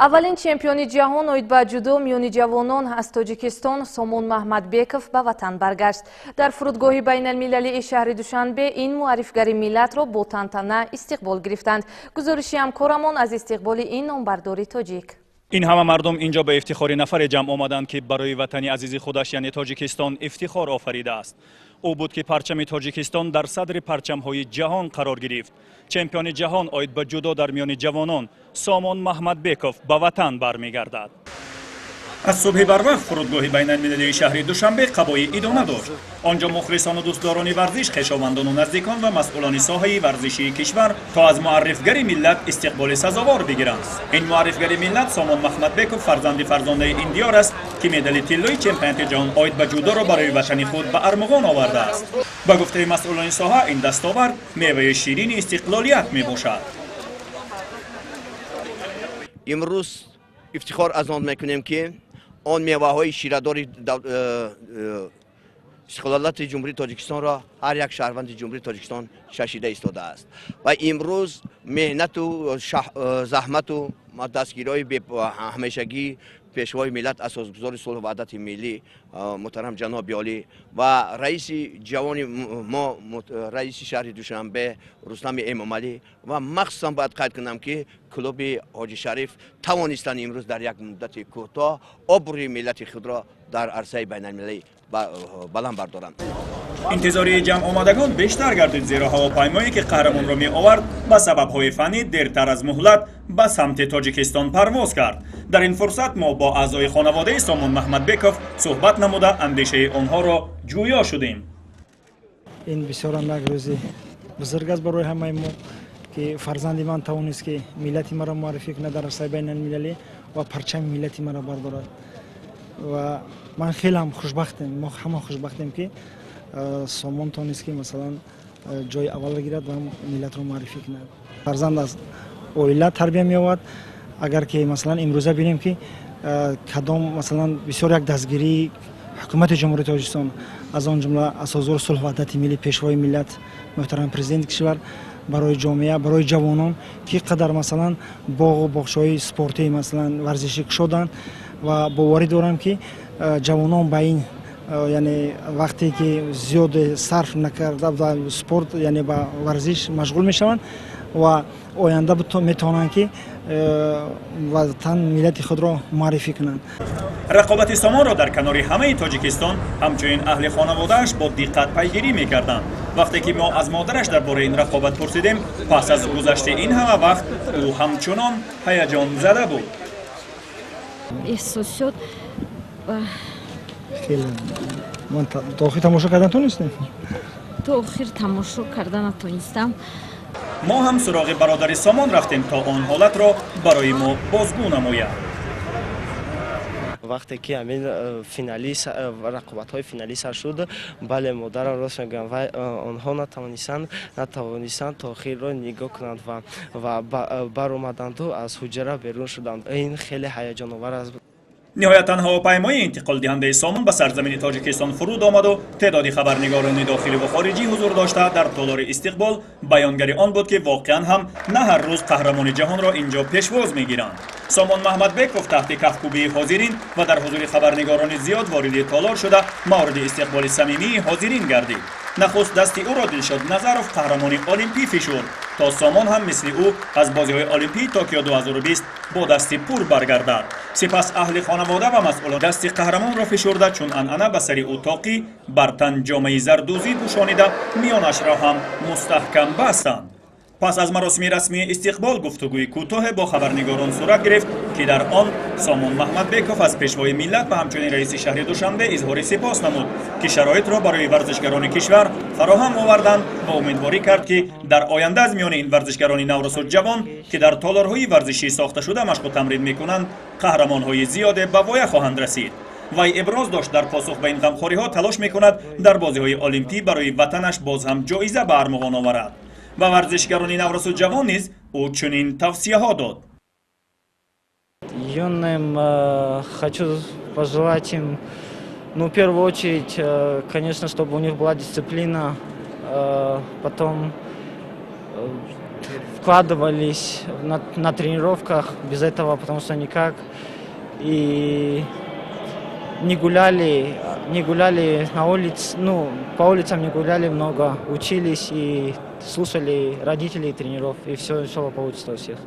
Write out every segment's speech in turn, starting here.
Аввалин чемпиони ҷаҳон оид ба ҷудо миёни ҷавонон аз Тоҷикистон Сомон Маҳмадбеков ба ватан баргашт. Дар фурудгоҳи байналмилалии шаҳри Душанбе ин муаррифгари миллатро бо тантана истиқбол гирифтанд. Гузориши ҳамкорамон аз истиқболи ин номбардори тоҷик. ин ҳама мардум инҷо ба ифтихори нафаре ҷамъ омаданд ки барои ватани азизи худаш яъне Тоҷикистон ифтихор офаридааст. ӯ буд ки парчами Тоҷикистон дар садри парчамҳои ҷаҳон қарор гирифт. чемпиони ҷаҳон оид ба ҷудо дар миёни ҷавонон Сомон Маҳмадбеков ба ватан бармегардад. аз субҳи барвақт фурудгоҳи байналмилалии шаҳри Душанбе қабои идома дошт. онҷо мухлисону дӯстдорони варзиш, хешовандону наздикон ва масъулони соҳаи варзишии кишвар то аз муаррифгари миллат истиқболи сазовор бигиранд. ин муаррифгари миллат Сомон Маҳмадбеков фарзанди фарзондаи ин диёр аст ки медали тиллои чемпионати ҷаҳон оид ба ҷудоро барои ватани худ ба армуғон овардааст. ба гуфтаи масъулони соҳа ин дастовард меваи ширини истиқлолият мебошад. имрӯз ифтихор аз он мекунем ки он меваҳои ширадори истиқлолияти ҷумҳурии Тоҷикистонро ҳар як шаҳрванди ҷумҳурии Тоҷикистон чашида истодааст ва имрӯз меҳнату заҳмату дастгириҳои ҳамешагии пешвои миллат асосгузори сулҳу ваҳдати миллӣ муҳтарам ҷаноби олӣ ва раиси ҷавони мо раиси шаҳри Душанбе Рустами Эмомалӣ ва махсусан бояд қайд кунам ки клуби Ҳоҷи Шариф тавонистанд имрӯз дар як муддати кӯтоҳ обрӯи миллати худро дар арсаи байналмилалӣ баланд бардоранд. интизори ҷамъомадагон бештар гардид, зеро ҳавопаймое ки қаҳрамонро меовард ба сабабҳои фанӣ дертар аз муҳлат ба самти Тоҷикистон парвоз кард. дар ин фурсат мо бо аъзои хонаводаи Сомон Маҳмадбеков суҳбат намуда андешаи онҳоро ҷӯё шудем. ин бисёрам як рӯзи бузург аст барои ҳамаи мо ки фарзанди ман тавонист ки миллати маро муаррифӣ кунад дар арсаи байналмилалӣ ва парчами миллати маро бардорад. ва ман хелам хушбахтем, мо ҳама хушбахтем ки Сомон тонист ки масалан ҷои аввал гирад ва миллатро муаррифӣ кунад. Фарзанд аз оила тарбия меёбад. агар ки масалан имрӯза бинем ки кадом масалан бисёр як дастгирии ҳукумати ҷумҳурии Тоҷикистон аз он ҷумла асосгузори сулҳу ваҳдати миллӣ, пешвои миллат муҳтарам президенти кишвар барои ҷомеа, барои ҷавонон ки қадар масалан боғу боғчаҳои спортии масалан варзишӣ кушоданд ва боварӣ дорам ки ҷавонон ба ин яъне вақте ки зиёд сарф накарда ба спорт яъне ба варзиш машғул мешаванд ва оянда метавонанд ки ватан миллати худро муаррифӣ кунанд. рақобати Сомонро дар канори ҳамаи Тоҷикистон ҳамчунин аҳли хонаводааш бо диққат пайгирӣ мекарданд. вақте ки мо аз модараш дар бораи ин рақобат пурсидем, пас аз гузашти ин ҳама вақт ӯ ҳамчунон ҳаяҷонзада буд. эҳсосот ман то охир тамошо кардан тонистем. то охир тамошо карда натонистам. мо ҳам суроғи бародари Сомон рафтем то он ҳолатро барои мо бозгӯ намояд. вақте ки ҳамин рақобатҳои финалӣ сар шуд, бале модарам рост мегӯям, вай онҳо натавонистанд то охирро нигоҳ кунанд ва баромаданду аз ҳуҷра берун шуданд. ин хеле ҳаяҷоновар аст. ниҳоятан ҳавопаймои интиқолдиҳандаи Сомон ба сарзамини Тоҷикистон фуруд омаду теъдоди хабарнигорони дохилӣ ва хориҷӣ ҳузур дошта дар толори истиқбол баёнгари он буд ки воқеан ҳам на ҳар рӯз қаҳрамони ҷаҳонро инҷо пешвоз мегиранд. Сомон Маҳмадбеков таҳти кафкубии ҳозирин ва дар ҳузури хабарнигорони зиёд вориди толор шуда мавриди истиқболи самимии ҳозирин гардид. нахуст дасти ӯро Дилшод Назаров қаҳрамони олимпӣ фишурд то Сомон ҳам мисли ӯ аз бозиҳои олимпии Токио 2020 бо дасти пур баргардад. сипас аҳли хонавода ва масъулон дасти қаҳрамонро фишурда чун анъана ба сари ӯ тоқӣ бар тан ҷомаи зардӯзӣ пӯшонида миёнашро ҳам мустаҳкам бастанд. пас аз маросими расмии истиқбол гуфтугӯи кӯтоҳе бо хабарнигорон сурат гирифт ки дар он Сомон Маҳмадбеков аз пешвои миллат ва ҳамчунин раиси шаҳри Душанбе изҳори сипос намуд ки шароитро барои варзишгарони кишвар фароҳам оварданд ва умедворӣ кард ки дар оянда аз миёни ин варзишгарони наврасу ҷавон ки дар толорҳои варзишӣ сохташуда машқу тамрин мекунанд қаҳрамонҳои зиёде ба воя хоҳанд расид. вай иброз дошт дар посух ба ин ғамхориҳо талош мекунад дар бозиҳои олимпӣ барои ватанаш боз ҳам ҷоиза ба армуғон оварад. ва варзишгарони наврасу ҷавон низ ӯ чунин тавсияҳо дод. Юным хочу пожелать им, в первую очередь, конечно, чтобы у них была дисциплина, потом вкладывались на тренировках, без этого потому что никак. И не гуляли на улице, по улицам не гуляли много, учились и слушали родителей тренеров, и все получится у всех.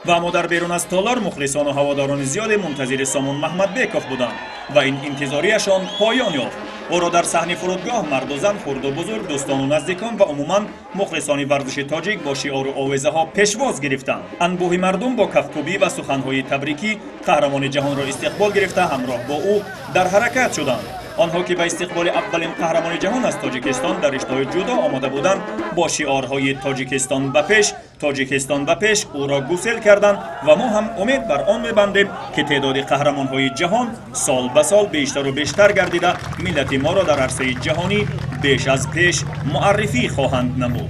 و اما در بیرون از تالار مخلصان و هواداران زیادی منتظر سامان محمدبیکوف بودند و این انتظاریشان پایان یافت. او را در صحنه فرودگاه مرد و زن، خرد و بزرگ، دوستان و نزدیکان و عموما مخلصان ورزش تاجیک با شعار و آویزه ها پیشواز گرفتند. انبوه مردم با کفکوبی و سخنهای تبریکی قهرمان جهان را استقبال گرفته همراه با او در حرکت شدند. آنها که به استقبال اولین قهرمان جهان از تاجیکستان در رشته جودو آماده بودند با شعارهای تاجیکستان به پیش او را گسل کردند و ما هم امید بر آن می‌بندیم که تعداد قهرمان‌های جهان سال به سال بیشتر و بیشتر گردیده ملت ما را در عرصه جهانی بیش از پیش معرفی خواهند نمود.